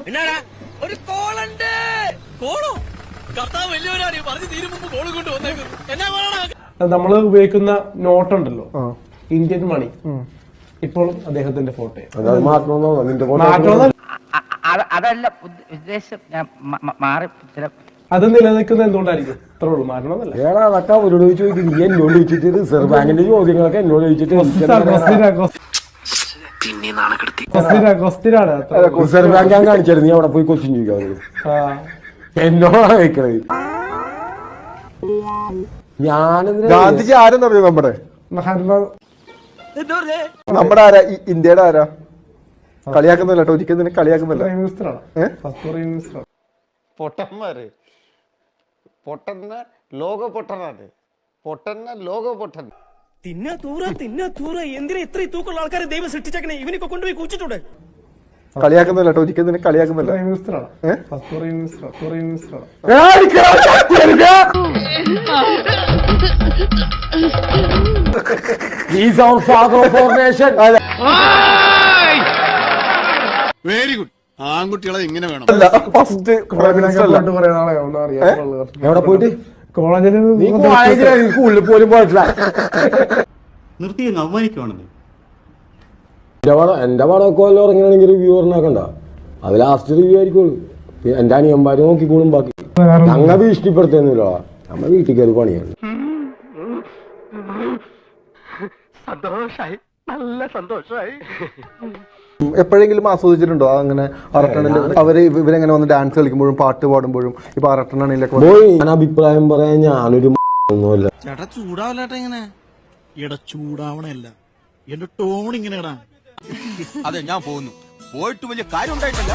എന്നാടാ ഒരു കോളുണ്ട്. കോളോ? കർത്താവ് വലിയവരാണ് പറഞ്ഞു തീരും മുമ്പ് കോള് കൊണ്ട് വന്നേക്കുന്നു. എന്നാ നമ്മൾ ഉപയോഗിക്കുന്ന നോട്ടുണ്ടല്ലോ, ഇന്ത്യൻ മണി, ഇപ്പോഴും അദ്ദേഹത്തിന്റെ ഫോട്ടോ. അതല്ല ഉദ്ദേശം, ഞാൻ മാറി. അത് നിലനിൽക്കുന്നത് എന്തുകൊണ്ടായിരിക്കും? ഇത്രേ ഉള്ളൂ, മാറ്റണമെന്നല്ല. അവരോട് ചോദിക്കും, നീ എന്നോട് ചോദിച്ചിട്ട് റിസർവ് ബാങ്കിന്റെ ചോദ്യങ്ങളൊക്കെ എന്നോട് ചോദിച്ചിട്ട് റിസർവ് ബാങ്ക് ഞാൻ കാണിച്ചായിരുന്നു. നീ അവിടെ പോയി ക്വസ്റ്റ്യൻ ചോദിക്കാം. എന്നോടാണ് ചോദിക്കണത്. ഞാനെന്തിനാ ഗാന്ധിജി ആരെന്ന് അറിയോ? നമ്മുടെ ആരാ? ഇന്ത്യയുടെ ആരാ? കളിയാക്കുന്നില്ല കേട്ടോ, ഒരിക്കലും നിന്നെ കളിയാക്കുന്നില്ല. പൊട്ടന്മാര് പൊട്ടന്ന ലോക പൊട്ടനാണ്. പൊട്ടന്ന ലോക പൊട്ടൻ. തിന്നാ തൂറ എന്തിനാ ഇത്രയും തൂക്കമുള്ള ആൾക്കാരെ ദൈവം സൃഷ്ടിച്ചേക്കണേ? ഇവനൊക്കെ കൊണ്ടുപോയി കുഴിച്ചിട്ടൂടെ? കളിയാക്കുന്നില്ല കേട്ടോ, ഒരിക്കലും നിന്നെ കളിയാക്കുന്നില്ല. Very good. ആൺകുട്ടികളെ ഇങ്ങനെ വേണം. എവിടെ പോയിട്ട് കോളേജിൽ ഉള്ളിൽ പോലും പോയിട്ടില്ല. നിർത്തി അവമാനിക്കുവാണെന്ന്. എന്റെ പടമൊക്കെ വല്ല ഇറങ്ങണമെങ്കിൽ റിവ്യൂ പറഞ്ഞാക്കണ്ട. അത് ലാസ്റ്റ് റിവ്യൂ ആയിരിക്കുള്ളൂ. എന്റെ അനിയന്മാര് നോക്കിക്കോളും. ബാക്കി ഞങ്ങൾ ഭീഷണിപ്പെടുത്തുന്നില്ല. നമ്മ വീട്ടിൽ കയറി പണിയാണ്. സന്തോഷായി, നല്ല സന്തോഷായി. എപ്പോഴെങ്കിലും ആസ്വദിച്ചിട്ടുണ്ടോ അങ്ങനെ അറട്ടണിൽ ഇവരെങ്ങനെ വന്ന് ഡാൻസ് കളിക്കുമ്പോഴും പാട്ട് പാടുമ്പോഴും? ഇപ്പൊ അറട്ടണിലൊക്കെ ഞാൻ അഭിപ്രായം പറയാൻ ഞാനൊരു ഒന്നുമല്ല. ചേട്ടാ ചൂടാവല്ലേട്ടാ ഇങ്ങനെ. എടാ ചൂടാവണല്ല, എന്റെ ടോൺ ഇങ്ങനെ ഇടാ. അതെ, ഞാൻ പോകുന്നു. പോയിട്ട് വലിയ കാര്യം ഉണ്ടായിട്ടല്ല.